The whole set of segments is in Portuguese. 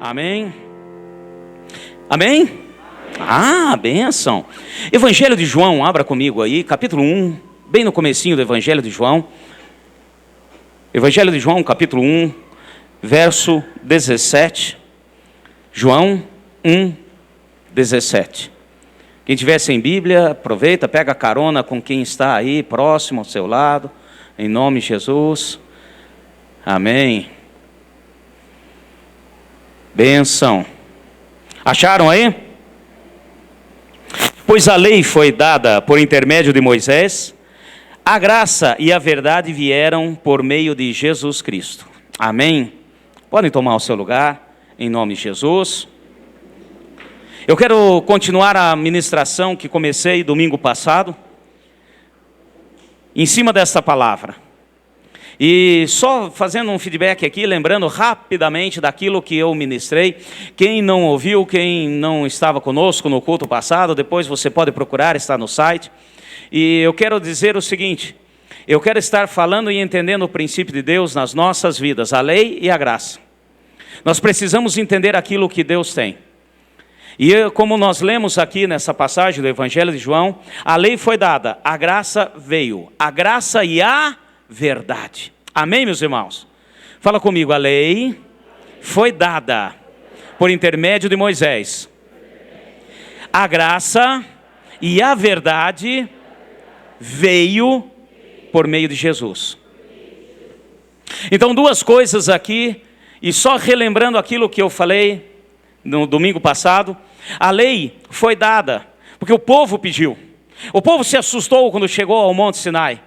Amém? Amém? Ah, bênção. Evangelho de João, abra comigo aí, capítulo 1, bem no comecinho do Evangelho de João. Evangelho de João, capítulo 1, verso 17. João 1, 17. Quem tiver sem Bíblia, aproveita, pega carona com quem está aí, próximo ao seu lado, em nome de Jesus. Amém. Bênção. Acharam aí? Pois a lei foi dada por intermédio de Moisés, a graça e a verdade vieram por meio de Jesus Cristo. Amém? Podem tomar o seu lugar, em nome de Jesus. Eu quero continuar a ministração que comecei domingo passado, em cima desta palavra. E só fazendo um feedback aqui, lembrando rapidamente daquilo que eu ministrei. Quem não ouviu, quem não estava conosco no culto passado, depois você pode procurar, está no site. E eu quero dizer o seguinte: eu quero estar falando e entendendo o princípio de Deus nas nossas vidas, a lei e a graça. Nós precisamos entender aquilo que Deus tem. E como nós lemos aqui nessa passagem do Evangelho de João, a lei foi dada, a graça veio, a graça e a verdade. Amém, meus irmãos? Fala comigo, a lei foi dada por intermédio de Moisés. A graça e a verdade veio por meio de Jesus. Então, duas coisas aqui, e só relembrando aquilo que eu falei no domingo passado, a lei foi dada porque o povo pediu. O povo se assustou quando chegou ao Monte Sinai.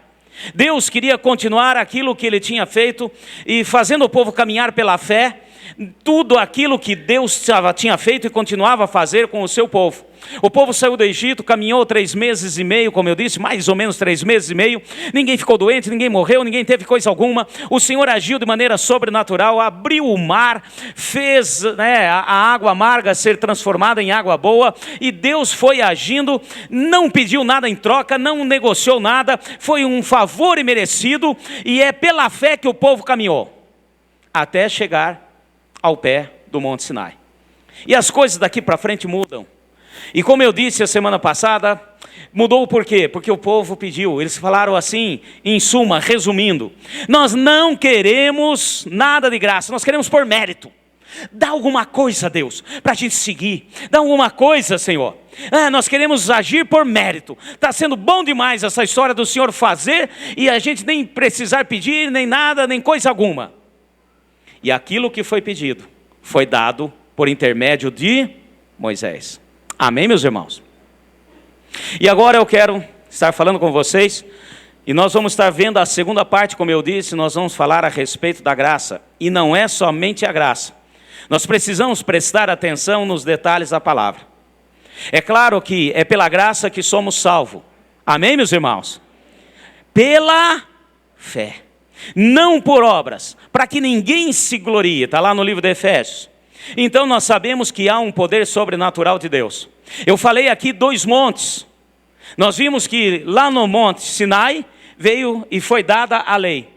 Deus queria continuar aquilo que ele tinha feito e fazendo o povo caminhar pela fé, tudo aquilo que Deus tinha feito e continuava a fazer com o seu povo. O povo saiu do Egito, caminhou 3 meses e meio, como eu disse, mais ou menos 3 meses e meio. Ninguém ficou doente, ninguém morreu, ninguém teve coisa alguma. O Senhor agiu de maneira sobrenatural, abriu o mar, fez a água amarga ser transformada em água boa. E Deus foi agindo, não pediu nada em troca, não negociou nada. Foi um favor imerecido e é pela fé que o povo caminhou até chegar ao pé do Monte Sinai. E as coisas daqui para frente mudam. E como eu disse a semana passada, mudou por quê? Porque o povo pediu. Eles falaram assim, em suma, resumindo: nós não queremos nada de graça, nós queremos por mérito. Dá alguma coisa, Deus, para a gente seguir. Dá alguma coisa, Senhor. Nós queremos agir por mérito. Está sendo bom demais essa história do Senhor fazer e a gente nem precisar pedir, nem nada, nem coisa alguma. E aquilo que foi pedido foi dado por intermédio de Moisés. Amém, meus irmãos? E agora eu quero estar falando com vocês, e nós vamos estar vendo a segunda parte, como eu disse, nós vamos falar a respeito da graça. E não é somente a graça. Nós precisamos prestar atenção nos detalhes da palavra. É claro que é pela graça que somos salvos. Amém, meus irmãos? Pela fé. Não por obras, para que ninguém se glorie. Está lá no livro de Efésios. Então nós sabemos que há um poder sobrenatural de Deus. Eu falei aqui 2 montes. Nós vimos que lá no Monte Sinai veio e foi dada a lei.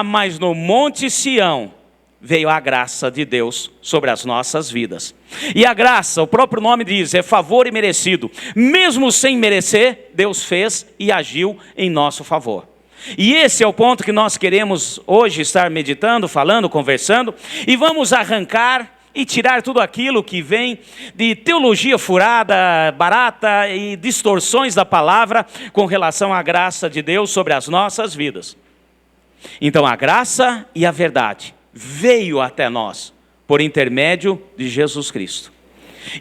Mas no Monte Sião veio a graça de Deus sobre as nossas vidas. E a graça, o próprio nome diz, é favor imerecido. Mesmo sem merecer, Deus fez e agiu em nosso favor. E esse é o ponto que nós queremos hoje estar meditando, falando, conversando. E vamos arrancar e tirar tudo aquilo que vem de teologia furada, barata e distorções da palavra com relação à graça de Deus sobre as nossas vidas. Então a graça e a verdade veio até nós por intermédio de Jesus Cristo.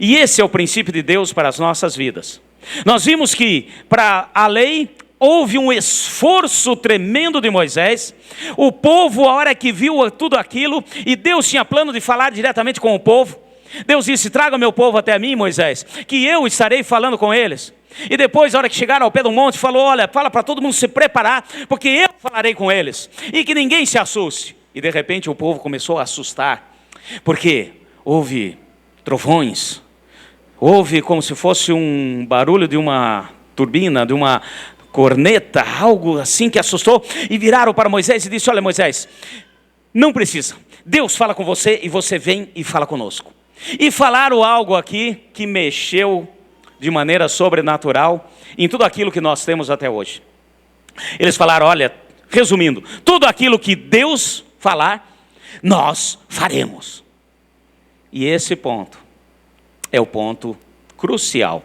E esse é o princípio de Deus para as nossas vidas. Nós vimos que para a lei houve um esforço tremendo de Moisés. O povo, a hora que viu tudo aquilo, e Deus tinha plano de falar diretamente com o povo. Deus disse: traga o meu povo até mim, Moisés, que eu estarei falando com eles. E depois, a hora que chegaram ao pé do monte, falou: olha, fala para todo mundo se preparar, porque eu falarei com eles, e que ninguém se assuste. E de repente o povo começou a assustar, porque houve trovões, houve como se fosse um barulho de uma turbina, de uma corneta, algo assim que assustou, e viraram para Moisés e disse: olha, Moisés, Não precisa. Deus fala com você e você vem e fala conosco. E falaram algo aqui que mexeu de maneira sobrenatural em tudo aquilo que nós temos até hoje. Eles falaram, olha, resumindo, tudo aquilo que Deus falar, nós faremos. E esse ponto é o ponto crucial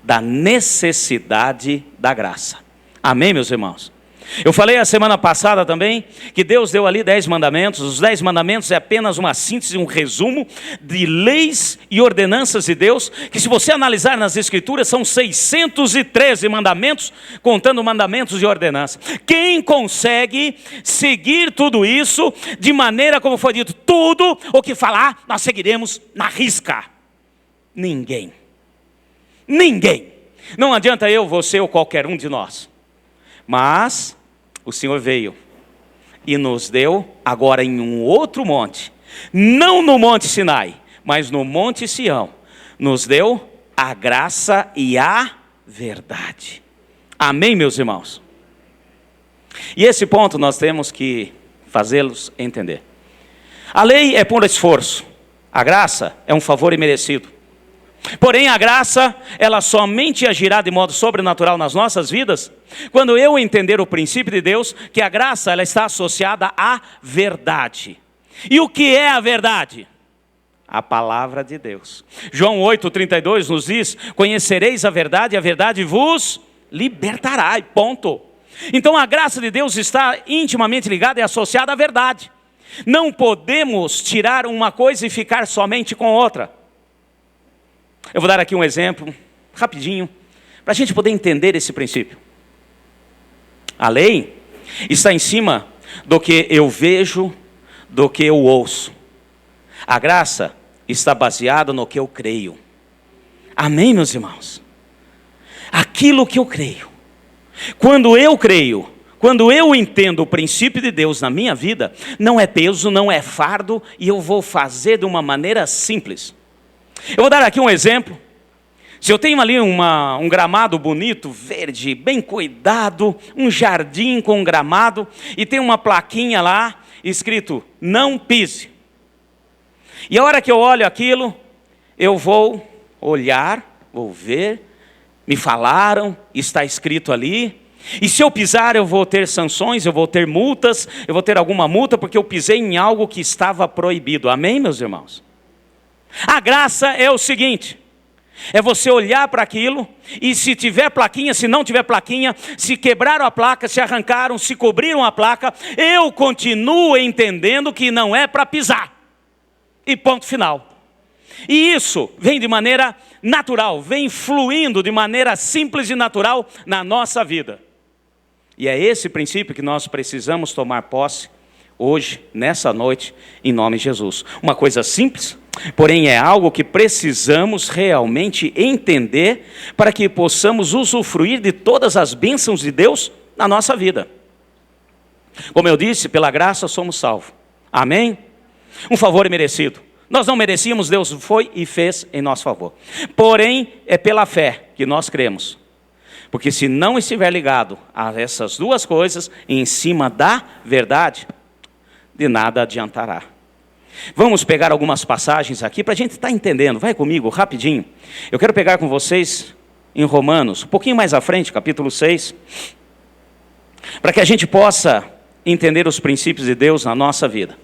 da necessidade da graça. Amém, meus irmãos? Eu falei a semana passada também que Deus deu ali 10 mandamentos. Os 10 mandamentos é apenas uma síntese, um resumo de leis e ordenanças de Deus, que se você analisar nas Escrituras são 613 mandamentos, contando mandamentos e ordenanças. Quem consegue seguir tudo isso de maneira como foi dito, tudo o que falar nós seguiremos na risca? Ninguém. Ninguém. Não adianta eu, você ou qualquer um de nós. Mas o Senhor veio e nos deu agora em um outro monte, não no Monte Sinai, mas no Monte Sião, nos deu a graça e a verdade. Amém, meus irmãos? E esse ponto nós temos que fazê-los entender. A lei é por esforço, a graça é um favor imerecido. Porém, a graça, ela somente agirá de modo sobrenatural nas nossas vidas, quando eu entender o princípio de Deus, que a graça, ela está associada à verdade. E o que é a verdade? A palavra de Deus. João 8,32 nos diz, conhecereis a verdade vos libertará, e ponto. Então a graça de Deus está intimamente ligada e associada à verdade. Não podemos tirar uma coisa e ficar somente com outra. Eu vou dar aqui um exemplo, rapidinho, para a gente poder entender esse princípio. A lei está em cima do que eu vejo, do que eu ouço. A graça está baseada no que eu creio. Amém, meus irmãos? Aquilo que eu creio. Quando eu creio, quando eu entendo o princípio de Deus na minha vida, não é peso, não é fardo, e eu vou fazer de uma maneira simples. Eu vou dar aqui um exemplo. Se eu tenho ali um gramado bonito, verde, bem cuidado, um jardim com um gramado, e tem uma plaquinha lá, escrito, não pise. E a hora que eu olho aquilo, eu vou olhar, vou ver, me falaram, está escrito ali, e se eu pisar eu vou ter sanções, eu vou ter multas, eu vou ter alguma multa, porque eu pisei em algo que estava proibido. Amém, meus irmãos? A graça é o seguinte, é você olhar para aquilo e se tiver plaquinha, se não tiver plaquinha, se quebraram a placa, se arrancaram, se cobriram a placa, eu continuo entendendo que não é para pisar. E ponto final. E isso vem de maneira natural, vem fluindo de maneira simples e natural na nossa vida. E é esse princípio que nós precisamos tomar posse hoje, nessa noite, em nome de Jesus. Uma coisa simples, porém é algo que precisamos realmente entender para que possamos usufruir de todas as bênçãos de Deus na nossa vida. Como eu disse, pela graça somos salvos. Amém? Um favor merecido. Nós não merecíamos, Deus foi e fez em nosso favor. Porém, é pela fé que nós cremos. Porque se não estiver ligado a essas duas coisas, em cima da verdade, de nada adiantará. Vamos pegar algumas passagens aqui para a gente estar entendendo. Vai comigo, rapidinho. Eu quero pegar com vocês em Romanos, um pouquinho mais à frente, capítulo 6, para que a gente possa entender os princípios de Deus na nossa vida.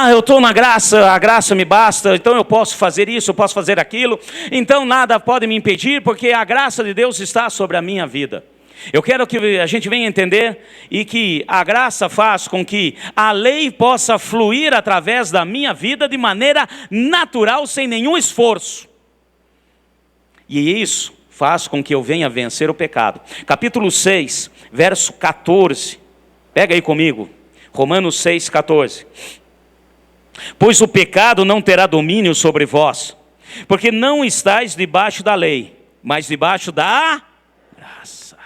Eu estou na graça, a graça me basta, então eu posso fazer isso, eu posso fazer aquilo, então nada pode me impedir, porque a graça de Deus está sobre a minha vida. Eu quero que a gente venha entender e que a graça faz com que a lei possa fluir através da minha vida de maneira natural, sem nenhum esforço. E isso faz com que eu venha vencer o pecado. Capítulo 6, verso 14. Pega aí comigo. Romanos 6, 14. Pois o pecado não terá domínio sobre vós, porque não estáis debaixo da lei, mas debaixo da graça.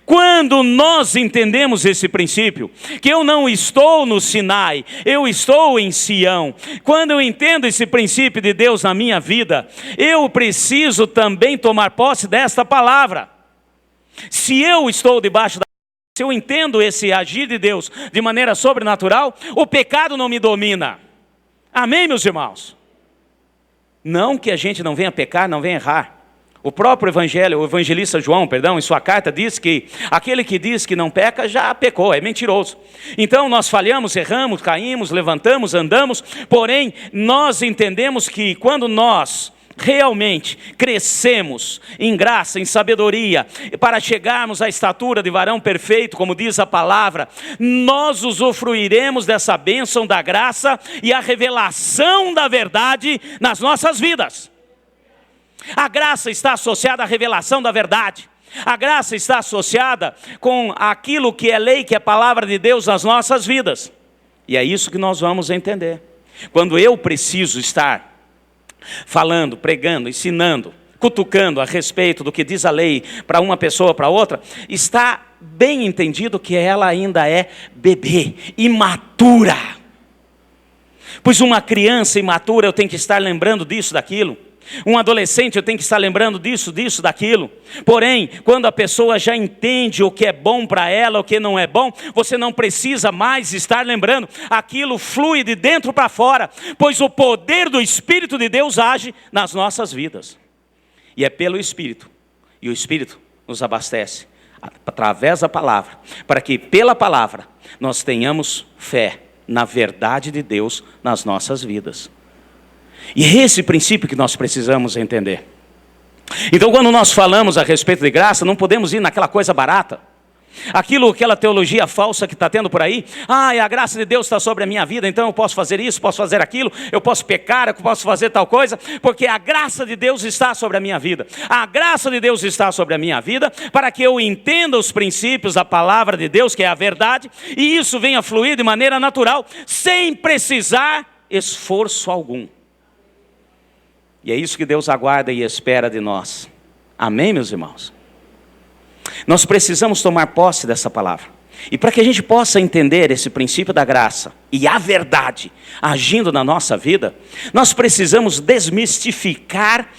Quando nós entendemos esse princípio, que eu não estou no Sinai, eu estou em Sião. Quando eu entendo esse princípio de Deus na minha vida, eu preciso também tomar posse desta palavra. Se eu estou debaixo da graça, se eu entendo esse agir de Deus de maneira sobrenatural, o pecado não me domina. Amém, meus irmãos? Não que a gente não venha pecar, não venha errar. O próprio o evangelista João, em sua carta diz que aquele que diz que não peca já pecou, é mentiroso. Então nós falhamos, erramos, caímos, levantamos, andamos, porém nós entendemos que quando nós realmente crescemos em graça, em sabedoria, para chegarmos à estatura de varão perfeito, como diz a palavra, nós usufruiremos dessa bênção da graça e a revelação da verdade nas nossas vidas. A graça está associada à revelação da verdade. A graça está associada com aquilo que é lei, que é a palavra de Deus nas nossas vidas. E é isso que nós vamos entender. Quando eu preciso estar falando, pregando, ensinando, cutucando a respeito do que diz a lei para uma pessoa, para outra, está bem entendido que ela ainda é bebê, imatura. Pois uma criança imatura, eu tenho que estar lembrando disso, daquilo. Um adolescente, eu tenho que estar lembrando disso, daquilo. Porém, quando a pessoa já entende o que é bom para ela, o que não é bom, você não precisa mais estar lembrando. Aquilo flui de dentro para fora, pois o poder do Espírito de Deus age nas nossas vidas. E é pelo Espírito, e o Espírito nos abastece, através da palavra, para que pela palavra nós tenhamos fé na verdade de Deus nas nossas vidas. E é esse princípio que nós precisamos entender. Então, quando nós falamos a respeito de graça, não podemos ir naquela coisa barata. Aquela teologia falsa que está tendo por aí. A graça de Deus está sobre a minha vida, então eu posso fazer isso, posso fazer aquilo, eu posso pecar, eu posso fazer tal coisa, porque a graça de Deus está sobre a minha vida. A graça de Deus está sobre a minha vida, para que eu entenda os princípios da palavra de Deus, que é a verdade, e isso venha fluir de maneira natural, sem precisar esforço algum. E é isso que Deus aguarda e espera de nós. Amém, meus irmãos? Nós precisamos tomar posse dessa palavra. E para que a gente possa entender esse princípio da graça e a verdade agindo na nossa vida, nós precisamos desmistificar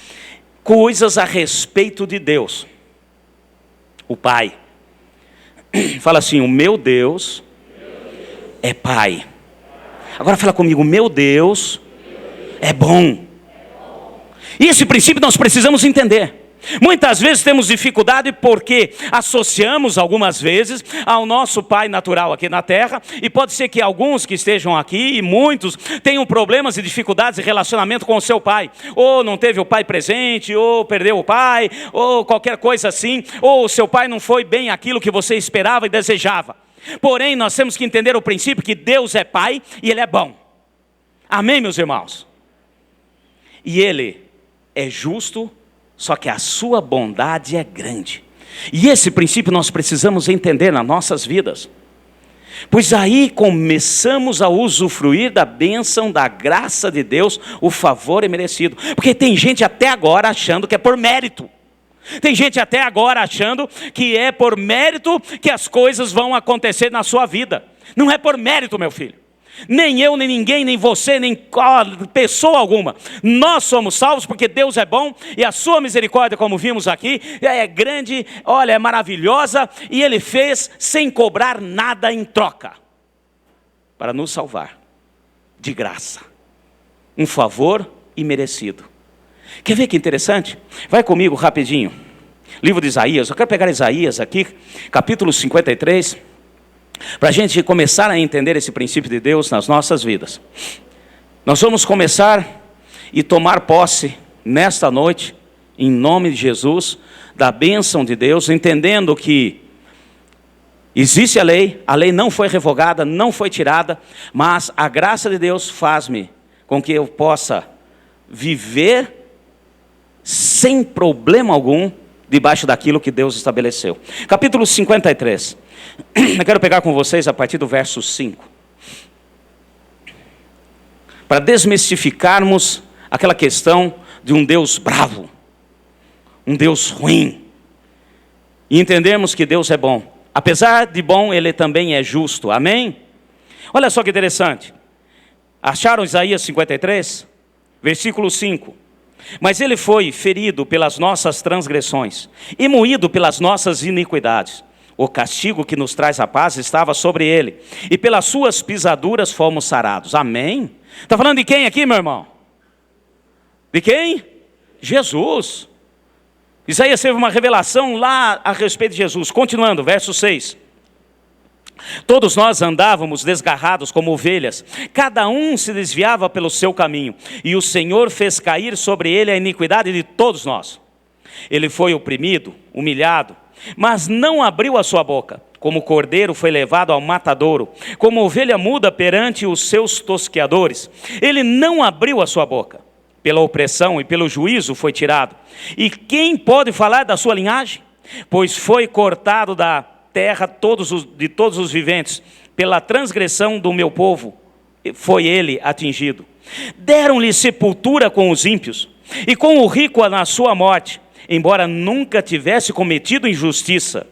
coisas a respeito de Deus. O Pai. Fala assim, o meu Deus é Pai. Agora fala comigo, o meu Deus é bom. E esse princípio nós precisamos entender. Muitas vezes temos dificuldade porque associamos algumas vezes ao nosso pai natural aqui na terra, e pode ser que alguns que estejam aqui, e muitos, tenham problemas e dificuldades de relacionamento com o seu pai, ou não teve o pai presente, ou perdeu o pai, ou qualquer coisa assim, ou o seu pai não foi bem aquilo que você esperava e desejava. Porém, nós temos que entender o princípio que Deus é pai e Ele é bom. Amém, meus irmãos? E Ele é justo, só que a sua bondade é grande. E esse princípio nós precisamos entender nas nossas vidas. Pois aí começamos a usufruir da bênção, da graça de Deus, o favor é merecido. Porque tem gente até agora achando que é por mérito. Tem gente até agora achando que é por mérito que as coisas vão acontecer na sua vida. Não é por mérito, meu filho. Nem eu, nem ninguém, nem você, nem pessoa alguma. Nós somos salvos porque Deus é bom e a sua misericórdia, como vimos aqui, é grande, olha, é maravilhosa, e Ele fez sem cobrar nada em troca, para nos salvar, de graça, um favor imerecido. Quer ver que interessante? Vai comigo rapidinho, livro de Isaías. Eu quero pegar Isaías aqui, capítulo 53, para a gente começar a entender esse princípio de Deus nas nossas vidas. Nós vamos começar e tomar posse nesta noite, em nome de Jesus, da bênção de Deus, entendendo que existe a lei não foi revogada, não foi tirada, mas a graça de Deus faz-me com que eu possa viver sem problema algum debaixo daquilo que Deus estabeleceu. Capítulo 53. Eu quero pegar com vocês a partir do verso 5. Para desmistificarmos aquela questão de um Deus bravo, um Deus ruim. E entendemos que Deus é bom. Apesar de bom, Ele também é justo. Amém? Olha só que interessante. Acharam Isaías 53? Versículo 5. Mas Ele foi ferido pelas nossas transgressões e moído pelas nossas iniquidades. O castigo que nos traz a paz estava sobre ele, e pelas suas pisaduras fomos sarados. Amém? Está falando de quem aqui, meu irmão? De quem? Jesus. Isaías teve uma revelação lá a respeito de Jesus. Continuando, verso 6. Todos nós andávamos desgarrados como ovelhas, cada um se desviava pelo seu caminho, e o Senhor fez cair sobre ele a iniquidade de todos nós. Ele foi oprimido, humilhado, mas não abriu a sua boca. Como cordeiro foi levado ao matadouro, como ovelha muda perante os seus tosqueadores, ele não abriu a sua boca. Pela opressão e pelo juízo foi tirado. E quem pode falar da sua linhagem? Pois foi cortado da terra de todos os viventes. Pela transgressão do meu povo foi ele atingido. Deram-lhe sepultura com os ímpios, e com o rico na sua morte, embora nunca tivesse cometido injustiça,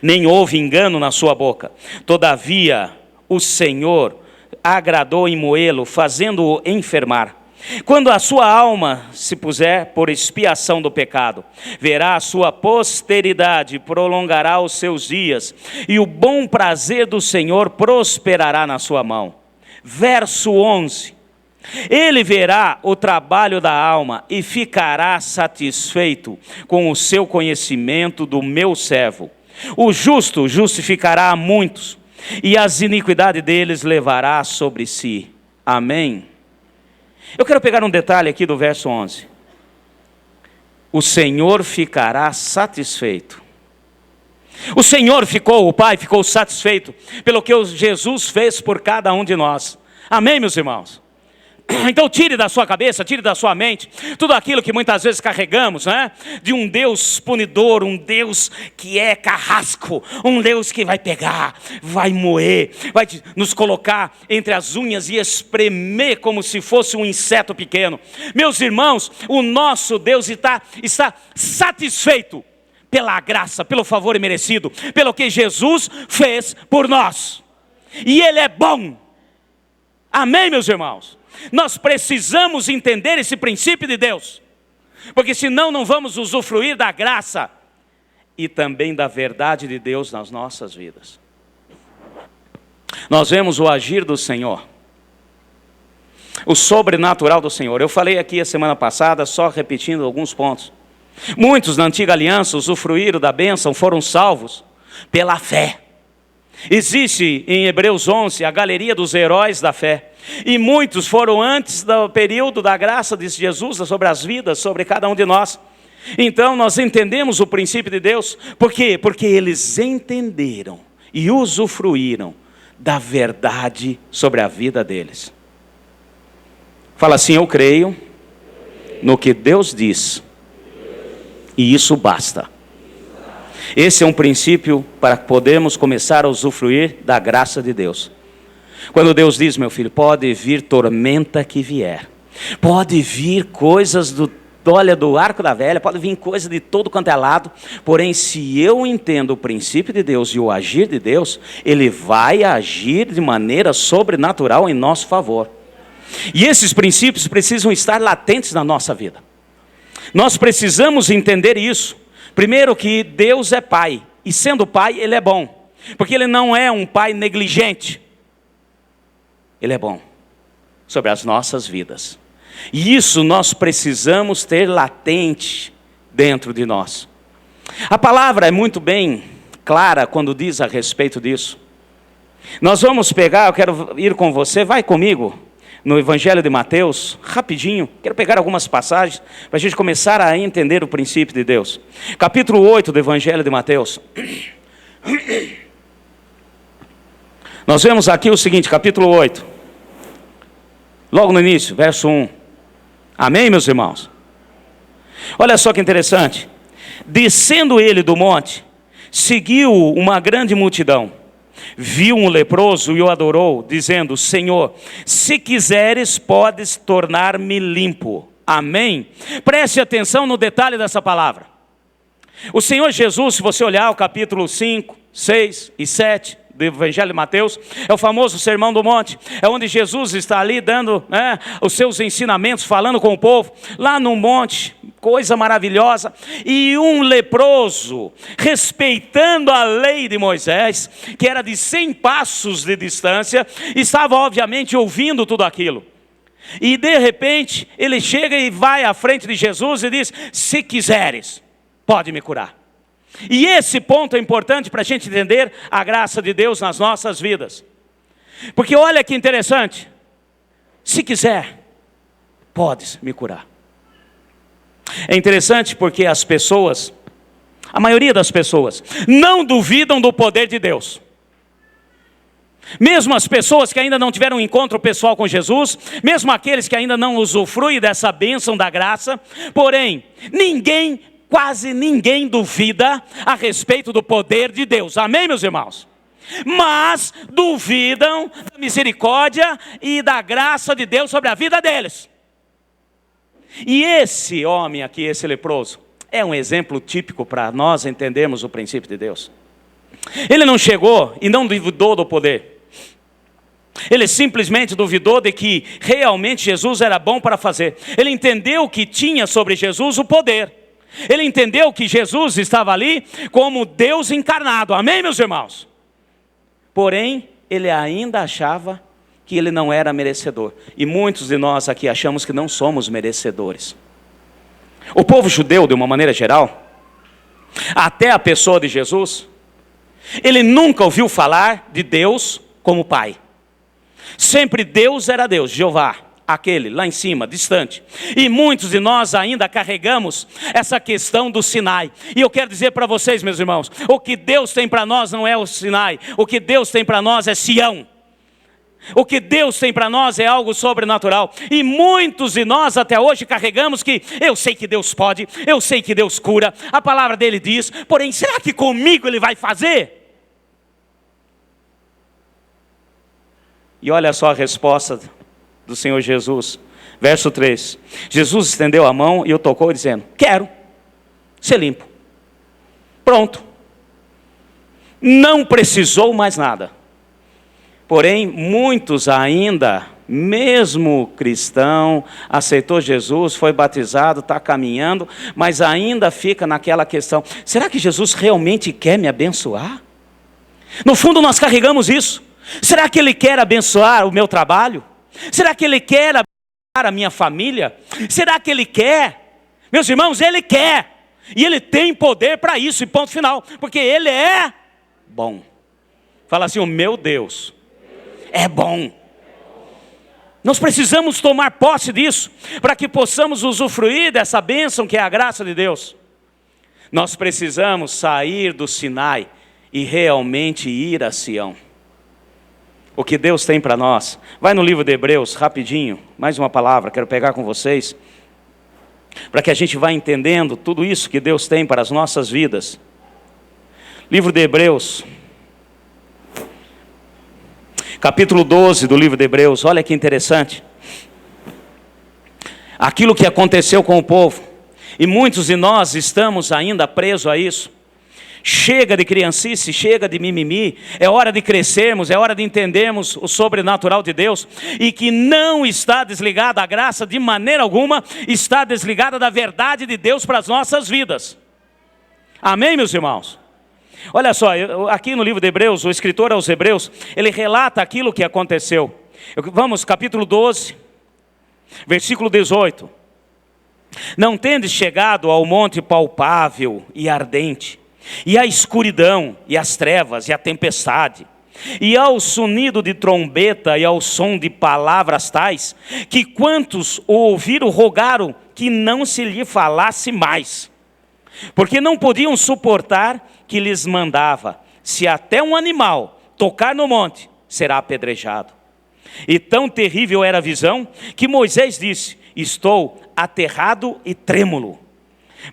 nem houve engano na sua boca. Todavia o Senhor agradou em moê-lo, fazendo-o enfermar. Quando a sua alma se puser por expiação do pecado, verá a sua posteridade, prolongará os seus dias, e o bom prazer do Senhor prosperará na sua mão. Verso 11. Ele verá o trabalho da alma e ficará satisfeito com o seu conhecimento do meu servo. O justo justificará a muitos, e as iniquidades deles levará sobre si. Amém? Eu quero pegar um detalhe aqui do verso 11. O Senhor ficará satisfeito. O Senhor ficou, o Pai ficou satisfeito pelo que Jesus fez por cada um de nós. Amém, meus irmãos? Então tire da sua cabeça, tire da sua mente tudo aquilo que muitas vezes carregamos, né? De um Deus punidor, um Deus que é carrasco, um Deus que vai pegar, vai moer, vai nos colocar entre as unhas e espremer como se fosse um inseto pequeno. Meus irmãos, o nosso Deus está satisfeito pela graça, pelo favor imerecido, pelo que Jesus fez por nós. E Ele é bom. Amém, meus irmãos? Nós precisamos entender esse princípio de Deus, porque senão não vamos usufruir da graça e também da verdade de Deus nas nossas vidas. Nós vemos o agir do Senhor, o sobrenatural do Senhor. Eu falei aqui a semana passada, só repetindo alguns pontos. Muitos na antiga aliança usufruíram da bênção, foram salvos pela fé. Existe em Hebreus 11 a galeria dos heróis da fé. E muitos foram antes do período da graça de Jesus sobre as vidas, sobre cada um de nós. Então nós entendemos o princípio de Deus. Por quê? Porque eles entenderam e usufruíram da verdade sobre a vida deles. Fala assim: eu creio no que Deus diz, e isso basta. Esse é um princípio para podermos começar a usufruir da graça de Deus. Quando Deus diz: meu filho, pode vir tormenta que vier, pode vir coisas do arco da velha, pode vir coisa de todo quanto é lado, porém se eu entendo o princípio de Deus e o agir de Deus, Ele vai agir de maneira sobrenatural em nosso favor. E esses princípios precisam estar latentes na nossa vida. Nós precisamos entender isso. Primeiro, que Deus é Pai, e sendo Pai, Ele é bom, porque Ele não é um Pai negligente. Ele é bom sobre as nossas vidas. E isso nós precisamos ter latente dentro de nós. A palavra é muito bem clara quando diz a respeito disso. Nós vamos pegar, eu quero ir com você, vai comigo, no Evangelho de Mateus, rapidinho. Quero pegar algumas passagens para a gente começar a entender o princípio de Deus. Capítulo 8 do Evangelho de Mateus. Nós vemos aqui o seguinte, capítulo 8. Logo no início, verso 1. Amém, meus irmãos? Olha só que interessante. Descendo ele do monte, seguiu uma grande multidão. Viu um leproso e o adorou, dizendo: Senhor, se quiseres, podes tornar-me limpo. Amém? Preste atenção no detalhe dessa palavra. O Senhor Jesus, se você olhar o capítulo 5, 6 e 7 do Evangelho de Mateus, é o famoso Sermão do Monte, é onde Jesus está ali dando os seus ensinamentos, falando com o povo, lá no monte, coisa maravilhosa. E um leproso, respeitando a lei de Moisés, que era de 100 passos de distância, estava obviamente ouvindo tudo aquilo. E de repente, ele chega e vai à frente de Jesus e diz: se quiseres, pode me curar. E esse ponto é importante para a gente entender a graça de Deus nas nossas vidas. Porque olha que interessante, se quiser, podes me curar. É interessante porque as pessoas, a maioria das pessoas, não duvidam do poder de Deus. Mesmo as pessoas que ainda não tiveram um encontro pessoal com Jesus, mesmo aqueles que ainda não usufruem dessa bênção da graça, porém, quase ninguém duvida a respeito do poder de Deus. Amém, meus irmãos? Mas duvidam da misericórdia e da graça de Deus sobre a vida deles. E esse homem aqui, esse leproso, é um exemplo típico para nós entendermos o princípio de Deus. Ele não chegou e não duvidou do poder. Ele simplesmente duvidou de que realmente Jesus era bom para fazer. Ele entendeu que tinha sobre Jesus o poder. Ele entendeu que Jesus estava ali como Deus encarnado. Amém, meus irmãos? Porém, ele ainda achava que ele não era merecedor. E muitos de nós aqui achamos que não somos merecedores. O povo judeu, de uma maneira geral, até a pessoa de Jesus, ele nunca ouviu falar de Deus como Pai. Sempre Deus era Deus, Jeová, aquele lá em cima, distante. E muitos de nós ainda carregamos essa questão do Sinai. E eu quero dizer para vocês, meus irmãos, o que Deus tem para nós não é o Sinai. O que Deus tem para nós é Sião. O que Deus tem para nós é algo sobrenatural. E muitos de nós até hoje carregamos que eu sei que Deus pode, eu sei que Deus cura, a palavra dele diz, porém, será que comigo ele vai fazer? E olha só a resposta do Senhor Jesus, verso 3. Jesus estendeu a mão e o tocou dizendo: quero ser limpo. Pronto. Não precisou mais nada. Porém, muitos ainda, mesmo cristão, aceitou Jesus, foi batizado, está caminhando, mas ainda fica naquela questão: será que Jesus realmente quer me abençoar? No fundo nós carregamos isso. Será que Ele quer abençoar o meu trabalho? Será que Ele quer abençoar a minha família? Será que Ele quer? Meus irmãos, Ele quer. E Ele tem poder para isso, e ponto final. Porque Ele é bom. Fala assim: o meu Deus é bom. Nós precisamos tomar posse disso, para que possamos usufruir dessa bênção que é a graça de Deus. Nós precisamos sair do Sinai e realmente ir a Sião. O que Deus tem para nós. Vai no livro de Hebreus, rapidinho, mais uma palavra, quero pegar com vocês, para que a gente vá entendendo tudo isso que Deus tem para as nossas vidas. Livro de Hebreus, capítulo 12 do livro de Hebreus, olha que interessante. Aquilo que aconteceu com o povo, e muitos de nós estamos ainda presos a isso. Chega de criancice, chega de mimimi, é hora de crescermos, é hora de entendermos o sobrenatural de Deus, e que não está desligada a graça de maneira alguma, está desligada da verdade de Deus para as nossas vidas. Amém, meus irmãos? Olha só, aqui no livro de Hebreus, o escritor aos Hebreus, ele relata aquilo que aconteceu. Vamos, capítulo 12, versículo 18. Não tendes chegado ao monte palpável e ardente, e a escuridão, e as trevas, e a tempestade, e ao sonido de trombeta, e ao som de palavras tais, que quantos o ouviram rogaram que não se lhe falasse mais, porque não podiam suportar que lhes mandava: se até um animal tocar no monte, será apedrejado. E tão terrível era a visão, que Moisés disse: estou aterrado e trêmulo.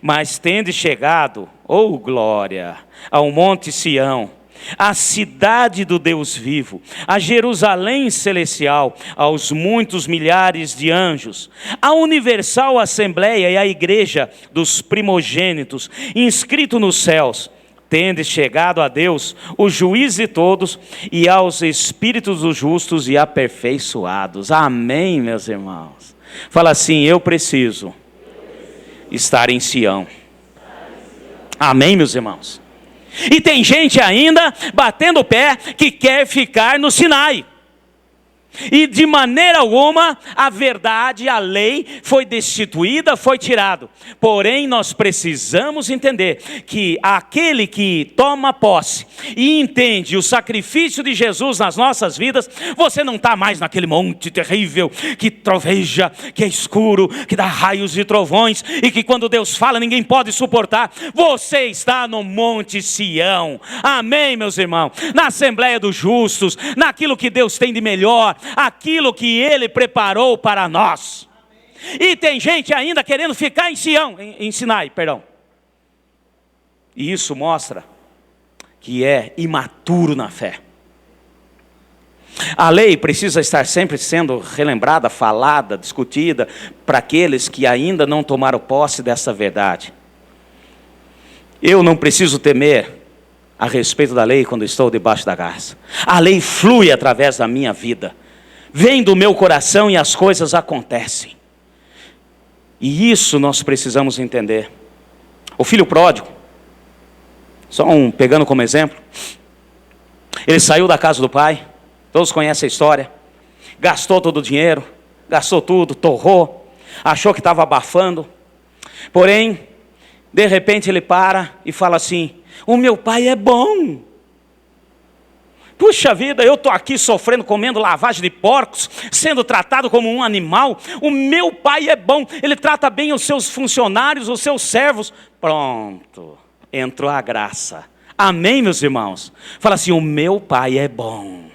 Mas tende chegado, oh glória, ao monte Sião, a cidade do Deus vivo, a Jerusalém celestial, aos muitos milhares de anjos, a universal assembleia e a igreja dos primogênitos, inscrito nos céus, tende chegado a Deus, o juiz de todos, e aos espíritos dos justos e aperfeiçoados. Amém, meus irmãos? Fala assim: eu preciso estar em Sião. Amém, meus irmãos? E tem gente ainda batendo o pé que quer ficar no Sinai. E de maneira alguma a verdade, a lei foi destituída, foi tirado. Porém nós precisamos entender que aquele que toma posse e entende o sacrifício de Jesus nas nossas vidas, você não está mais naquele monte terrível que troveja, que é escuro, que dá raios e trovões, e que quando Deus fala ninguém pode suportar. Você está no monte Sião. Amém, meus irmãos? Na Assembleia dos Justos, naquilo que Deus tem de melhor, aquilo que Ele preparou para nós. E tem gente ainda querendo ficar em Sião, em Sinai, perdão. E isso mostra que é imaturo na fé. A lei precisa estar sempre sendo relembrada, falada, discutida, para aqueles que ainda não tomaram posse dessa verdade. Eu não preciso temer a respeito da lei quando estou debaixo da graça. A lei flui através da minha vida. Vem do meu coração e as coisas acontecem. E isso nós precisamos entender. O filho pródigo, pegando como exemplo, ele saiu da casa do pai, todos conhecem a história, gastou todo o dinheiro, gastou tudo, torrou, achou que estava abafando, porém, de repente ele para e fala assim: o meu pai é bom. Puxa vida, eu estou aqui sofrendo, comendo lavagem de porcos, sendo tratado como um animal. O meu pai é bom, ele trata bem os seus funcionários, os seus servos. Pronto, entrou a graça. Amém, meus irmãos? Fala assim: o meu pai é bom.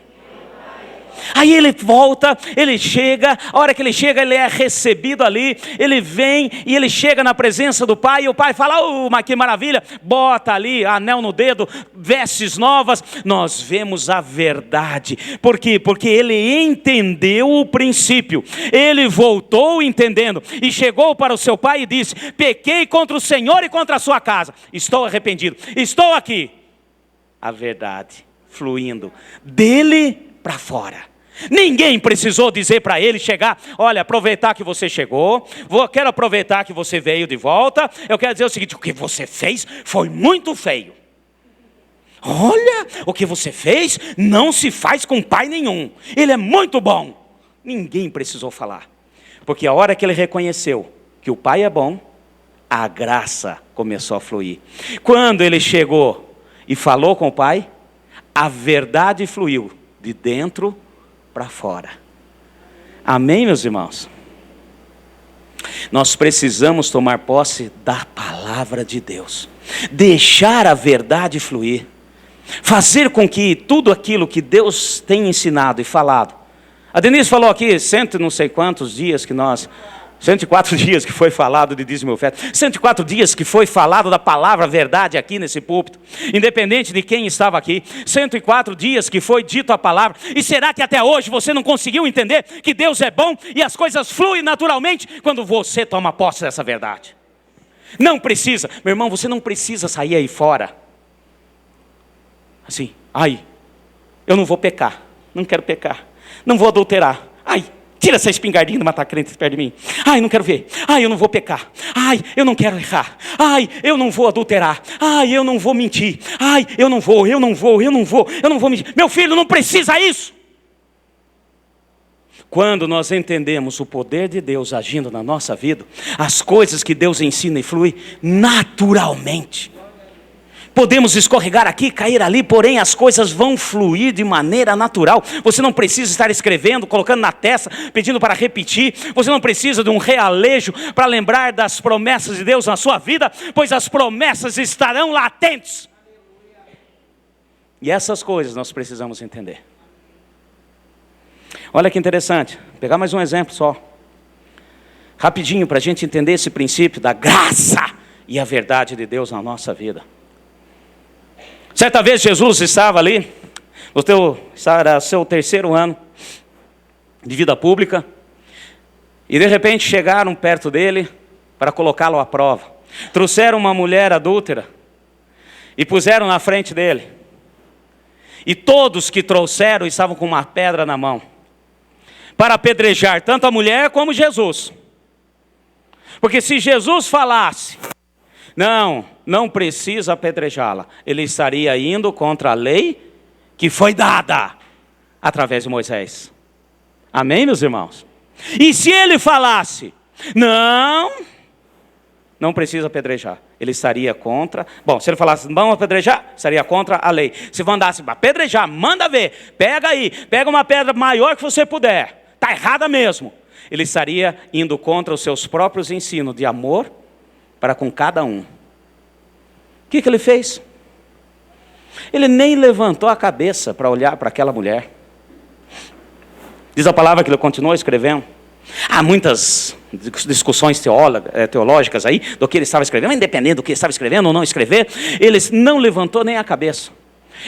Aí ele volta, ele chega, a hora que ele chega ele é recebido ali, ele vem e ele chega na presença do pai, e o pai fala: mas que maravilha, bota ali anel no dedo, vestes novas. Nós vemos a verdade. Por quê? Porque ele entendeu o princípio, ele voltou entendendo, e chegou para o seu pai e disse: pequei contra o Senhor e contra a sua casa, estou arrependido, estou aqui. A verdade fluindo dele para fora. Ninguém precisou dizer para ele chegar: olha, aproveitar que você chegou, quero aproveitar que você veio de volta, eu quero dizer o seguinte: o que você fez foi muito feio. Olha, o que você fez não se faz com pai nenhum, ele é muito bom. Ninguém precisou falar, porque a hora que ele reconheceu que o pai é bom, a graça começou a fluir. Quando ele chegou e falou com o pai, a verdade fluiu de dentro para fora. Amém, meus irmãos? Nós precisamos tomar posse da palavra de Deus, deixar a verdade fluir, fazer com que tudo aquilo que Deus tem ensinado e falado. A Denise falou aqui, não sei quantos dias que 104 dias que foi falado de dízimo e oferta, 104 dias que foi falado da palavra verdade aqui nesse púlpito, independente de quem estava aqui, 104 dias que foi dito a palavra. E será que até hoje você não conseguiu entender que Deus é bom e as coisas fluem naturalmente quando você toma posse dessa verdade? Não precisa, meu irmão, você não precisa sair aí fora assim: eu não vou pecar, não quero pecar, não vou adulterar, tira essa espingardinha de matar crente perto de mim. Não quero ver. Eu não vou pecar. Eu não quero errar. Eu não vou adulterar. Eu não vou mentir. Eu não vou mentir. Meu filho, não precisa isso. Quando nós entendemos o poder de Deus agindo na nossa vida, as coisas que Deus ensina e flui naturalmente. Podemos escorregar aqui, cair ali, porém as coisas vão fluir de maneira natural. Você não precisa estar escrevendo, colocando na testa, pedindo para repetir. Você não precisa de um realejo para lembrar das promessas de Deus na sua vida, pois as promessas estarão latentes. E essas coisas nós precisamos entender. Olha que interessante, vou pegar mais um exemplo só, rapidinho, para a gente entender esse princípio da graça e a verdade de Deus na nossa vida. Certa vez Jesus estava ali, era seu 3º ano de vida pública, e de repente chegaram perto dele para colocá-lo à prova. Trouxeram uma mulher adúltera e puseram na frente dele. E todos que trouxeram estavam com uma pedra na mão, para apedrejar tanto a mulher como Jesus. Porque se Jesus falasse, não precisa apedrejá-la, ele estaria indo contra a lei que foi dada através de Moisés. Amém, meus irmãos? E se ele falasse, não precisa apedrejar, ele estaria contra. Bom, se ele falasse, vamos apedrejar, estaria contra a lei. Se mandasse apedrejar, manda ver, pega uma pedra maior que você puder, está errada mesmo. Ele estaria indo contra os seus próprios ensinos de amor para com cada um. O que ele fez? Ele nem levantou a cabeça para olhar para aquela mulher. Diz a palavra que ele continuou escrevendo. Há muitas discussões teológicas aí do que ele estava escrevendo, independente do que ele estava escrevendo ou não escrever, ele não levantou nem a cabeça.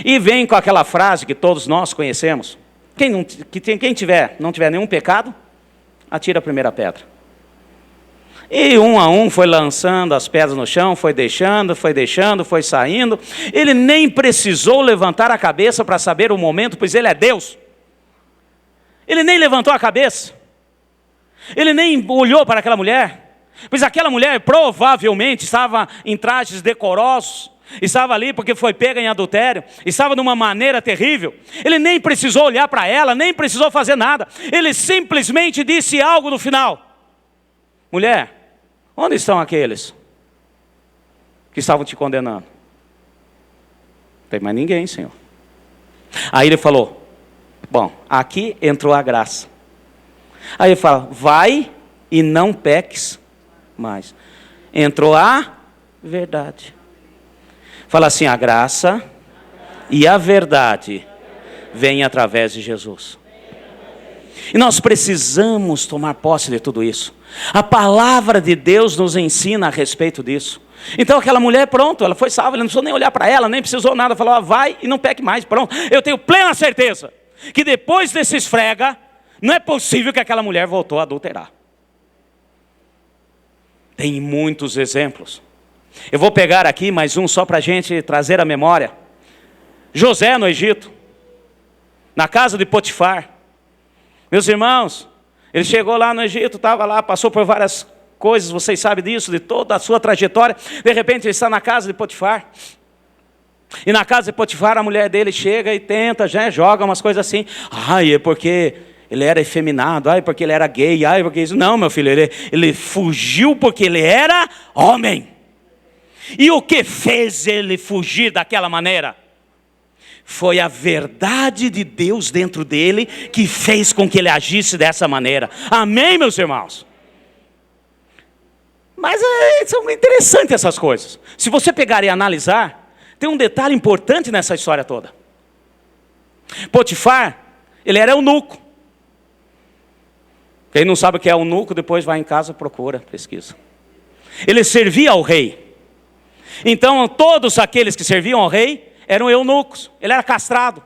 E vem com aquela frase que todos nós conhecemos: quem não tiver nenhum pecado, atira a primeira pedra. E um a um foi lançando as pedras no chão, foi deixando, foi saindo. Ele nem precisou levantar a cabeça para saber o momento, pois ele é Deus. Ele nem levantou a cabeça. Ele nem olhou para aquela mulher, pois aquela mulher provavelmente estava em trajes decorosos, estava ali porque foi pega em adultério, estava de uma maneira terrível. Ele nem precisou olhar para ela, nem precisou fazer nada. Ele simplesmente disse algo no final: mulher, onde estão aqueles que estavam te condenando? Não tem mais ninguém, Senhor. Aí ele falou, bom, aqui entrou a graça. Aí ele fala, vai e não peques mais. Entrou a verdade. Fala assim, a graça e a verdade vêm através de Jesus. E nós precisamos tomar posse de tudo isso. A palavra de Deus nos ensina a respeito disso. Então aquela mulher, pronto, ela foi salva, ele não precisou nem olhar para ela, nem precisou nada, falou, vai e não peque mais, pronto. Eu tenho plena certeza que depois desse esfrega, não é possível que aquela mulher voltou a adulterar. Tem muitos exemplos. Eu vou pegar aqui mais um só para a gente trazer a memória. José no Egito, na casa de Potifar. Meus irmãos, ele chegou lá no Egito, estava lá, passou por várias coisas, vocês sabem disso, de toda a sua trajetória. De repente ele está na casa de Potifar. E na casa de Potifar a mulher dele chega e tenta, já joga umas coisas assim. É porque ele era efeminado, porque ele era gay, porque isso. Não, meu filho, ele fugiu porque ele era homem. E o que fez ele fugir daquela maneira? Foi a verdade de Deus dentro dele que fez com que ele agisse dessa maneira. Amém, meus irmãos? Mas são interessantes essas coisas. Se você pegar e analisar, tem um detalhe importante nessa história toda. Potifar, ele era eunuco. Quem não sabe o que é eunuco, depois vai em casa, procura, pesquisa. Ele servia ao rei. Então todos aqueles que serviam ao rei eram eunucos. Ele era castrado.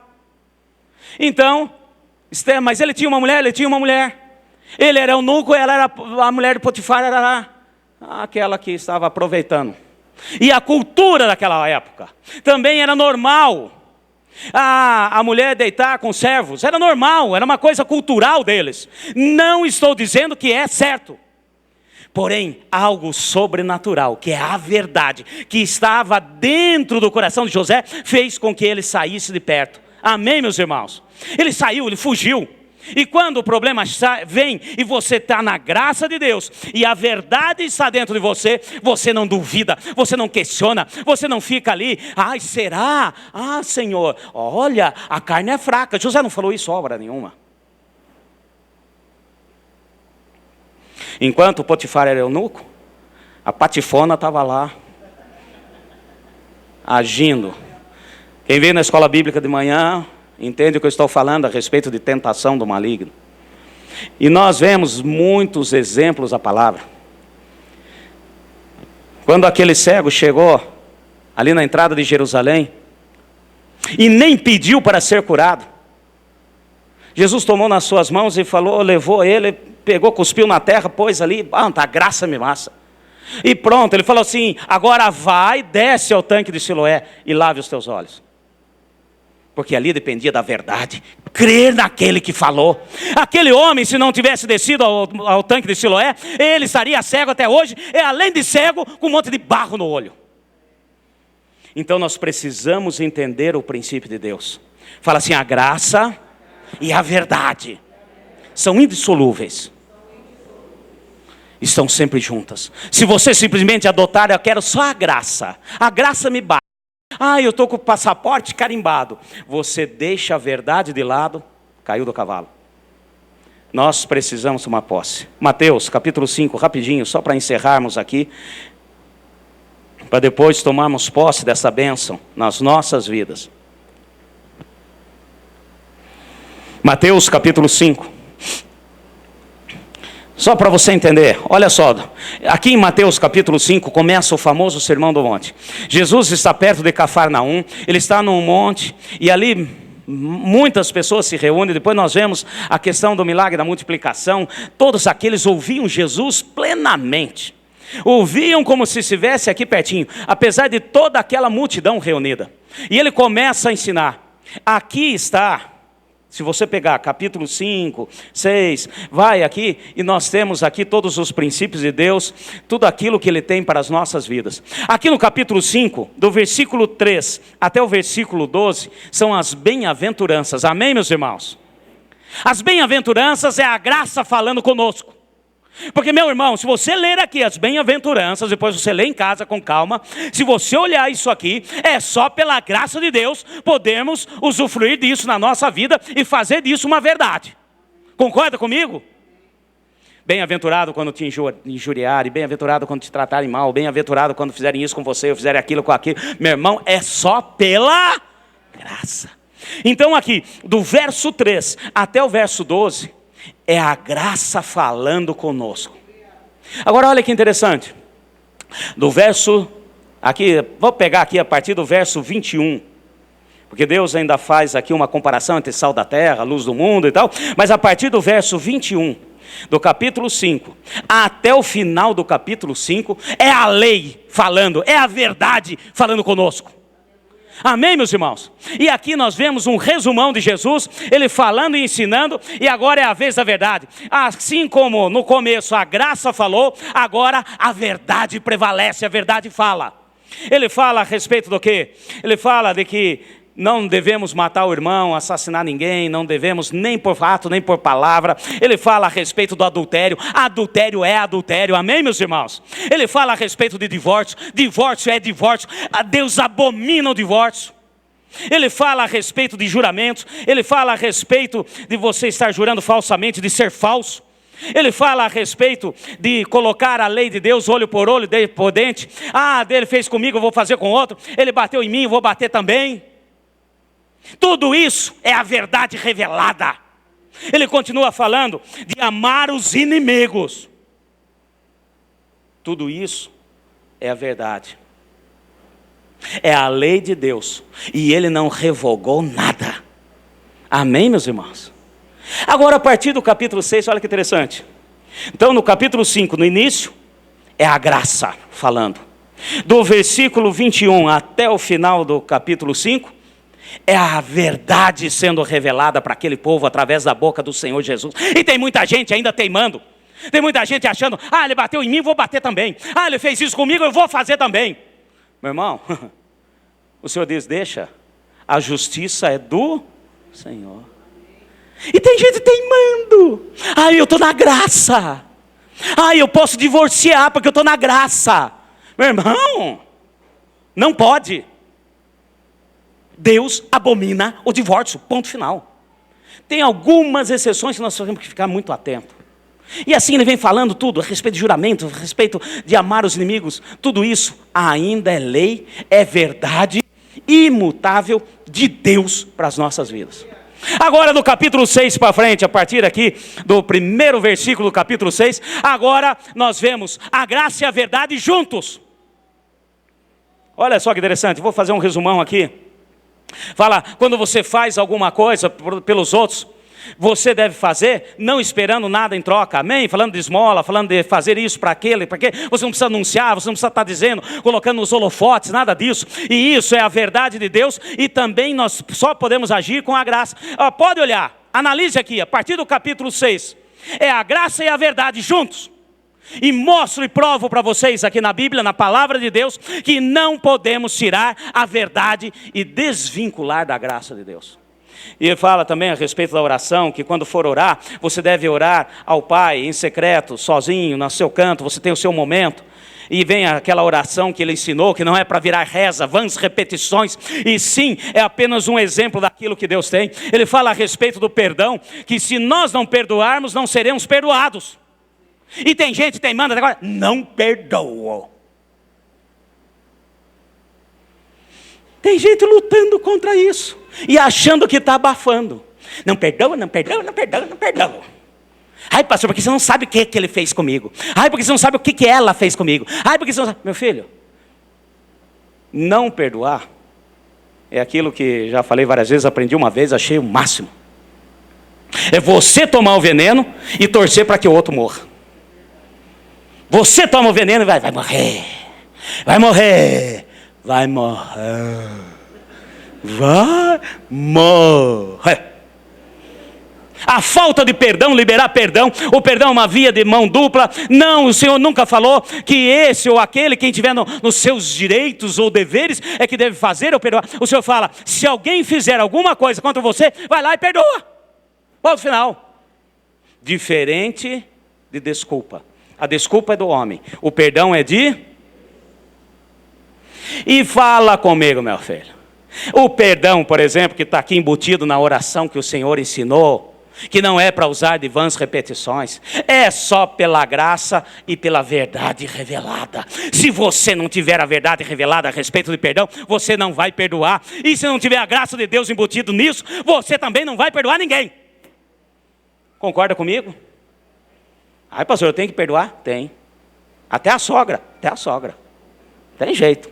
Então, mas ele tinha uma mulher, Ele era eunuco, ela era a mulher de Potifar, era aquela que estava aproveitando. E a cultura daquela época também era normal. A mulher deitar com servos era normal, era uma coisa cultural deles. Não estou dizendo que é certo. Porém, algo sobrenatural, que é a verdade, que estava dentro do coração de José, fez com que ele saísse de perto. Amém, meus irmãos? Ele saiu, ele fugiu. E quando o problema vem e você está na graça de Deus e a verdade está dentro de você, você não duvida, você não questiona, você não fica ali, será? Senhor, olha, a carne é fraca. José não falou isso obra nenhuma. Enquanto Potifar era eunuco, a patifona estava lá, agindo. Quem veio na escola bíblica de manhã entende o que eu estou falando a respeito de tentação do maligno. E nós vemos muitos exemplos da palavra. Quando aquele cego chegou ali na entrada de Jerusalém e nem pediu para ser curado, Jesus tomou nas suas mãos e falou, levou ele, pegou, cuspiu na terra, pôs ali, a graça me massa. E pronto, ele falou assim, agora vai, desce ao tanque de Siloé e lave os teus olhos. Porque ali dependia da verdade. Crer naquele que falou. Aquele homem, se não tivesse descido ao tanque de Siloé, ele estaria cego até hoje. E além de cego, com um monte de barro no olho. Então nós precisamos entender o princípio de Deus. Fala assim, a graça e a verdade são indissolúveis. Estão sempre juntas. Se você simplesmente adotar, eu quero só a graça me basta. Eu estou com o passaporte carimbado. Você deixa a verdade de lado, caiu do cavalo. Nós precisamos tomar posse. Mateus capítulo 5, rapidinho, só para encerrarmos aqui. Para depois tomarmos posse dessa bênção nas nossas vidas. Mateus capítulo 5. Só para você entender, olha só, aqui em Mateus capítulo 5 começa o famoso Sermão do Monte. Jesus está perto de Cafarnaum, ele está num monte e ali muitas pessoas se reúnem. Depois nós vemos a questão do milagre da multiplicação. Todos aqueles ouviam Jesus plenamente, ouviam como se estivesse aqui pertinho, apesar de toda aquela multidão reunida. E ele começa a ensinar, aqui está... Se você pegar capítulo 5, 6, vai aqui e nós temos aqui todos os princípios de Deus, tudo aquilo que Ele tem para as nossas vidas. Aqui no capítulo 5, do versículo 3 até o versículo 12, são as bem-aventuranças. Amém, meus irmãos? As bem-aventuranças é a graça falando conosco. Porque, meu irmão, se você ler aqui as bem-aventuranças, depois você lê em casa com calma, se você olhar isso aqui, é só pela graça de Deus podemos usufruir disso na nossa vida e fazer disso uma verdade. Concorda comigo? Bem-aventurado quando te injuriarem, bem-aventurado quando te tratarem mal, bem-aventurado quando fizerem isso com você, ou fizerem aquilo com aquilo. Meu irmão, é só pela graça. Então aqui, do verso 3 até o verso 12... é a graça falando conosco. Agora olha que interessante. Do verso, aqui, vou pegar aqui a partir do verso 21. Porque Deus ainda faz aqui uma comparação entre sal da terra, luz do mundo e tal. Mas a partir do verso 21, do capítulo 5, até o final do capítulo 5, é a lei falando, é a verdade falando conosco. Amém, meus irmãos? E aqui nós vemos um resumão de Jesus, ele falando e ensinando, e agora é a vez da verdade. Assim como no começo a graça falou, agora a verdade prevalece, a verdade fala. Ele fala a respeito do quê? Ele fala de que não devemos matar o irmão, assassinar ninguém, não devemos nem por ato, nem por palavra. Ele fala a respeito do adultério. Adultério é adultério, amém, meus irmãos? Ele fala a respeito de divórcio. Divórcio é divórcio. Deus abomina o divórcio. Ele fala a respeito de juramentos. Ele fala a respeito de você estar jurando falsamente, de ser falso. Ele fala a respeito de colocar a lei de Deus olho por olho, dente por dente. Ele fez comigo, eu vou fazer com outro. Ele bateu em mim, eu vou bater também. Tudo isso é a verdade revelada. Ele continua falando de amar os inimigos. Tudo isso é a verdade. É a lei de Deus. E Ele não revogou nada. Amém, meus irmãos? Agora, a partir do capítulo 6, olha que interessante. Então, no capítulo 5, no início, é a graça falando. Do versículo 21 até o final do capítulo 5, é a verdade sendo revelada para aquele povo através da boca do Senhor Jesus. E tem muita gente ainda teimando. Tem muita gente achando, ele bateu em mim, vou bater também. Ele fez isso comigo, eu vou fazer também. Meu irmão, o Senhor diz, deixa, a justiça é do Senhor. E tem gente teimando. Eu estou na graça. Eu posso divorciar porque eu estou na graça. Meu irmão, não pode. Deus abomina o divórcio, ponto final. Tem algumas exceções que nós temos que ficar muito atentos. E assim ele vem falando tudo, a respeito de juramento, a respeito de amar os inimigos. Tudo isso ainda é lei, é verdade imutável de Deus para as nossas vidas. Agora do capítulo 6 para frente, a partir aqui do primeiro versículo do capítulo 6, agora nós vemos a graça e a verdade juntos. Olha só que interessante, vou fazer um resumão aqui. Fala, quando você faz alguma coisa pelos outros, você deve fazer, não esperando nada em troca, amém? Falando de esmola, falando de fazer isso para aquele, para aquele. Você não precisa anunciar, você não precisa estar dizendo, colocando nos holofotes, nada disso. E isso é a verdade de Deus, e também nós só podemos agir com a graça. Pode olhar, analise aqui, a partir do capítulo 6. É a graça e a verdade juntos. E mostro e provo para vocês aqui na Bíblia, na palavra de Deus, que não podemos tirar a verdade e desvincular da graça de Deus. E ele fala também a respeito da oração, que quando for orar, você deve orar ao Pai em secreto, sozinho, no seu canto, você tem o seu momento. E vem aquela oração que ele ensinou, que não é para virar reza, vãs repetições, e sim, é apenas um exemplo daquilo que Deus tem. Ele fala a respeito do perdão, que se nós não perdoarmos, não seremos perdoados. E tem gente teimando até agora, não perdoa. Tem gente lutando contra isso e achando que está abafando. Não perdoa, não perdoa, não perdoa, não perdoa. Ai, pastor, porque você não sabe o que ele fez comigo. Ai, porque você não sabe o que ela fez comigo. Ai, porque você não sabe. Meu filho, não perdoar é aquilo que já falei várias vezes, aprendi uma vez, achei o máximo. É você tomar o veneno e torcer para que o outro morra. Você toma o veneno e vai morrer. Vai morrer. Vai morrer. Vai morrer. A falta de perdão, liberar perdão. O perdão é uma via de mão dupla. Não, o Senhor nunca falou que esse ou aquele, quem tiver nos seus direitos ou deveres, é que deve fazer ou perdoar. O Senhor fala, se alguém fizer alguma coisa contra você, vai lá e perdoa. Ponto final. Diferente de desculpa. A desculpa é do homem. O perdão é de... E fala comigo, meu filho. O perdão, por exemplo, que está aqui embutido na oração que o Senhor ensinou, que não é para usar de vãs repetições, é só pela graça e pela verdade revelada. Se você não tiver a verdade revelada a respeito de perdão, você não vai perdoar. E se não tiver a graça de Deus embutido nisso, você também não vai perdoar ninguém. Concorda comigo? Ai, pastor, eu tenho que perdoar? Tem. Até a sogra. Tem jeito.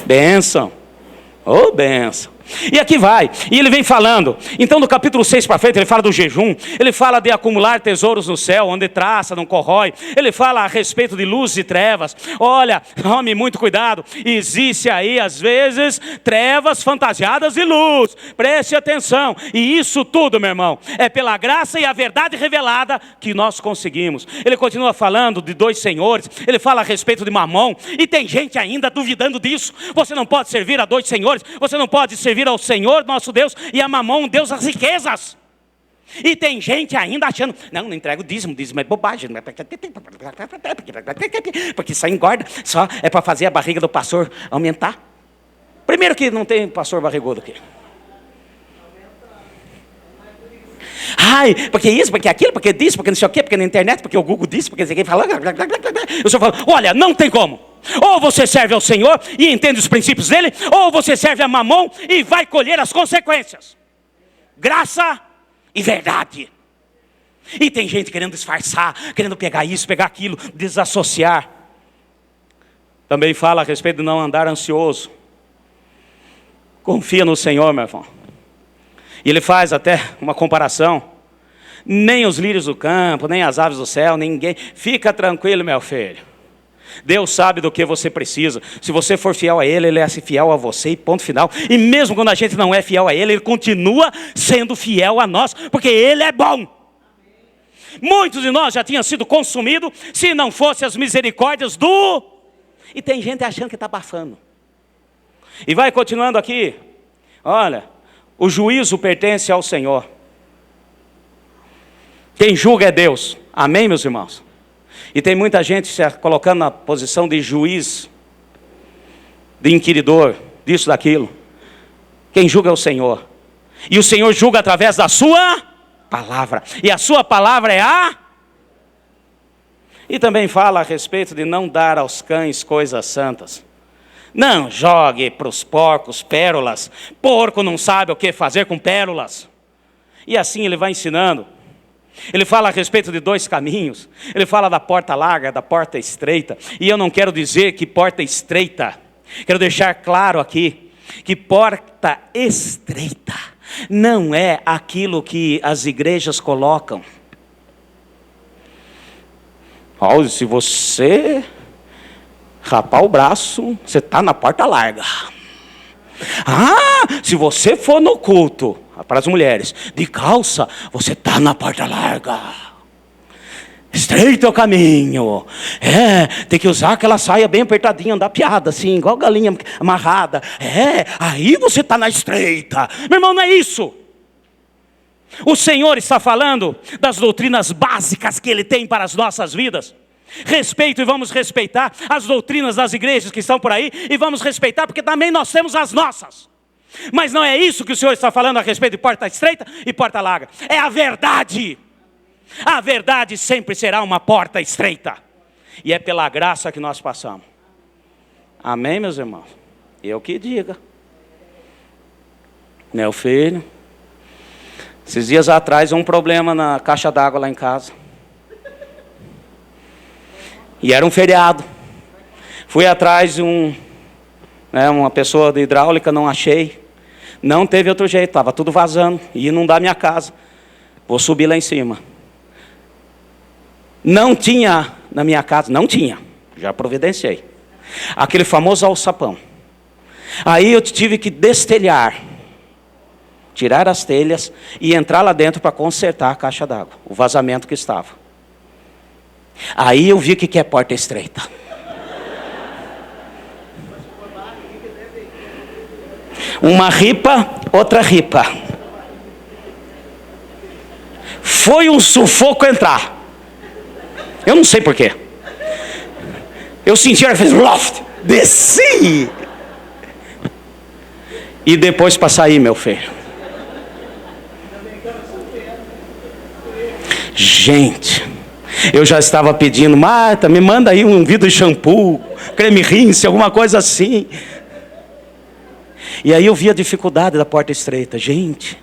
Bênção. Ô, bênção. E aqui vai, e ele vem falando. Então no capítulo 6 para frente, ele fala do jejum. Ele fala de acumular tesouros no céu, onde traça, não corrói. Ele fala a respeito de luz e trevas. Olha, tome muito cuidado. Existe aí às vezes trevas fantasiadas de luz. Preste atenção. E isso tudo, meu irmão, é pela graça e a verdade revelada que nós conseguimos. Ele continua falando de dois senhores. Ele fala a respeito de Mamon. E tem gente ainda duvidando disso. Você não pode servir a dois senhores. Você não pode servir ao Senhor nosso Deus e a Mamon, Deus das riquezas. E tem gente ainda achando, não entrega o dízimo é bobagem, porque só engorda, só é para fazer a barriga do pastor aumentar. Primeiro que não tem pastor barrigudo aqui. Ai, porque isso, porque aquilo, porque disso, porque não sei o quê, porque na internet, porque o Google disse, porque ninguém falou. O Senhor fala, olha, não tem como. Ou você serve ao Senhor e entende os princípios dele, ou você serve a Mamon e vai colher as consequências. Graça e verdade. E tem gente querendo disfarçar, querendo pegar isso, pegar aquilo, desassociar. Também fala a respeito de não andar ansioso. Confia no Senhor, meu irmão. E ele faz até uma comparação. Nem os lírios do campo, nem as aves do céu, ninguém. Fica tranquilo, meu filho. Deus sabe do que você precisa. Se você for fiel a Ele, Ele é fiel a você e ponto final. E mesmo quando a gente não é fiel a Ele, Ele continua sendo fiel a nós, porque Ele é bom. Muitos de nós já tinham sido consumidos se não fossem as misericórdias do... E tem gente achando que está abafando. E vai continuando aqui. Olha, o juízo pertence ao Senhor. Quem julga é Deus. Amém, meus irmãos? E tem muita gente se colocando na posição de juiz, de inquiridor, disso, daquilo. Quem julga é o Senhor. E o Senhor julga através da sua palavra. E a sua palavra é a... E também fala a respeito de não dar aos cães coisas santas. Não jogue para os porcos pérolas. Porco não sabe o que fazer com pérolas. E assim ele vai ensinando. Ele fala a respeito de dois caminhos. Ele fala da porta larga, da porta estreita. E eu não quero dizer que porta estreita. Quero deixar claro aqui que porta estreita não é aquilo que as igrejas colocam. Olha, se você rapar o braço, você está na porta larga. Se você for no culto, para as mulheres, de calça, você está na porta larga. Estreito é o caminho. Tem que usar aquela saia bem apertadinha, andar piada assim, igual galinha amarrada. Aí você está na estreita. Meu irmão, não é isso. O Senhor está falando das doutrinas básicas que Ele tem para as nossas vidas. Respeito, e vamos respeitar as doutrinas das igrejas que estão por aí, e vamos respeitar porque também nós temos as nossas. Mas não é isso que o Senhor está falando a respeito de porta estreita e porta larga. É a verdade. A verdade sempre será uma porta estreita. E é pela graça que nós passamos. Amém, meus irmãos? Eu que diga. Meu filho, esses dias atrás um problema na caixa d'água lá em casa. E era um feriado. Fui atrás de uma pessoa de hidráulica, não achei. Não teve outro jeito, estava tudo vazando. Ia inundar minha casa. Vou subir lá em cima. Não tinha na minha casa, não tinha. Já providenciei. Aquele famoso alçapão. Aí eu tive que destelhar. Tirar as telhas e entrar lá dentro para consertar a caixa d'água. O vazamento que estava. Aí eu vi o que é porta estreita. Uma ripa, outra ripa. Foi um sufoco entrar. Eu não sei porquê. Eu senti, ela fez loft, desci. E depois para sair, meu filho. Gente, eu já estava pedindo, Marta, me manda aí um vidro de shampoo, creme rinse, alguma coisa assim. E aí eu vi a dificuldade da porta estreita, gente.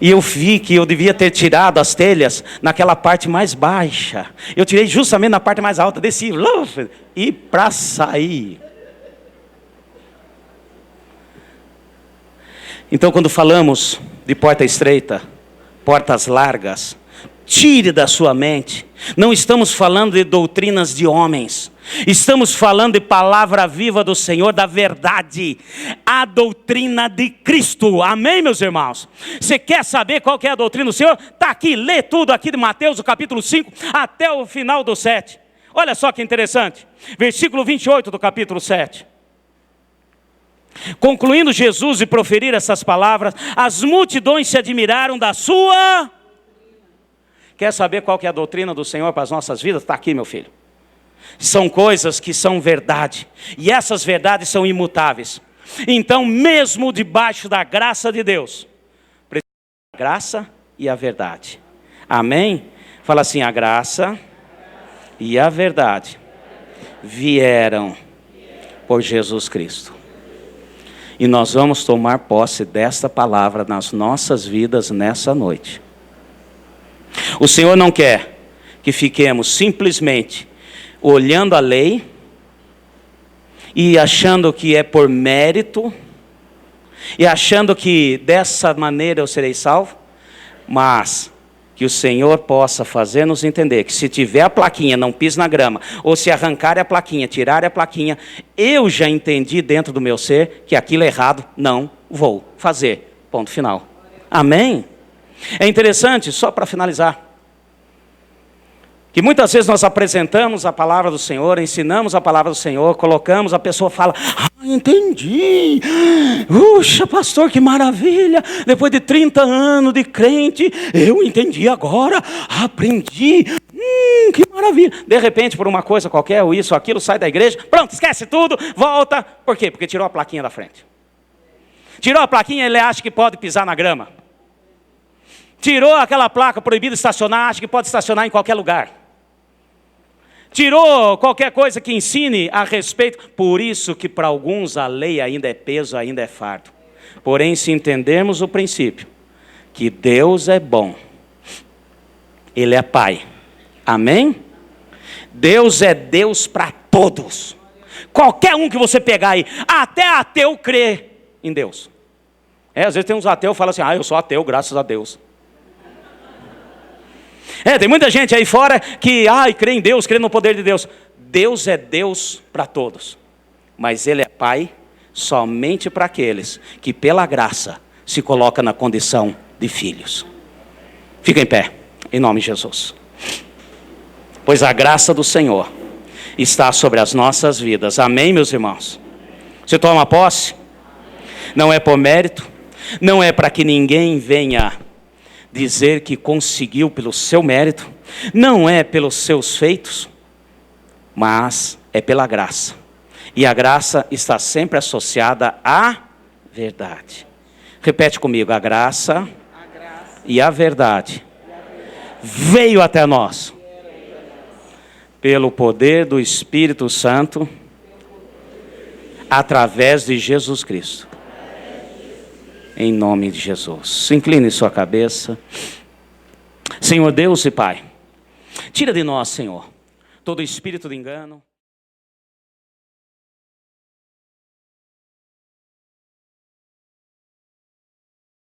E eu vi que eu devia ter tirado as telhas naquela parte mais baixa. Eu tirei justamente na parte mais alta, desci, e para sair. Então quando falamos de porta estreita, portas largas, tire da sua mente. Não estamos falando de doutrinas de homens. Estamos falando de palavra viva do Senhor, da verdade. A doutrina de Cristo. Amém, meus irmãos? Você quer saber qual que é a doutrina do Senhor? Está aqui, lê tudo aqui de Mateus, o capítulo 5, até o final do 7. Olha só que interessante. Versículo 28 do capítulo 7. Concluindo Jesus de proferir essas palavras, as multidões se admiraram da sua... Quer saber qual que é a doutrina do Senhor para as nossas vidas? Está aqui, meu filho. São coisas que são verdade. E essas verdades são imutáveis. Então, mesmo debaixo da graça de Deus, precisa a graça e a verdade. Amém? Fala assim, a graça e a verdade vieram por Jesus Cristo. E nós vamos tomar posse desta palavra nas nossas vidas nessa noite. O Senhor não quer que fiquemos simplesmente olhando a lei e achando que é por mérito e achando que dessa maneira eu serei salvo, mas que o Senhor possa fazer-nos entender que se tiver a plaquinha, não pise na grama, ou se arrancar a plaquinha, tirar a plaquinha, eu já entendi dentro do meu ser que aquilo é errado, não vou fazer. Ponto final. Amém? É interessante, só para finalizar, que muitas vezes nós apresentamos a palavra do Senhor, ensinamos a palavra do Senhor, colocamos, a pessoa fala, entendi, puxa pastor, que maravilha, depois de 30 anos de crente, eu entendi agora, aprendi, que maravilha. De repente, por uma coisa qualquer, ou isso, ou aquilo, sai da igreja, pronto, esquece tudo, volta. Por quê? Porque tirou a plaquinha da frente. Tirou a plaquinha, ele acha que pode pisar na grama. Tirou aquela placa proibido estacionar, acha que pode estacionar em qualquer lugar. Tirou qualquer coisa que ensine a respeito. Por isso que para alguns a lei ainda é peso, ainda é fardo. Porém, se entendermos o princípio, que Deus é bom, Ele é Pai. Amém? Deus é Deus para todos. Qualquer um que você pegar aí, até ateu crê em Deus. Às vezes tem uns ateus que falam assim, eu sou ateu, graças a Deus. Tem muita gente aí fora que, crê em Deus, crê no poder de Deus. Deus é Deus para todos. Mas Ele é Pai somente para aqueles que pela graça se colocam na condição de filhos. Fica em pé, em nome de Jesus. Pois a graça do Senhor está sobre as nossas vidas. Amém, meus irmãos? Você toma posse? Não é por mérito, não é para que ninguém venha dizer que conseguiu pelo seu mérito, não é pelos seus feitos, mas é pela graça. E a graça está sempre associada à verdade. Repete comigo, a graça e a verdade veio até nós pelo poder do Espírito Santo, através de Jesus Cristo. Em nome de Jesus. Incline sua cabeça. Senhor Deus e Pai, tira de nós, Senhor, todo espírito de engano.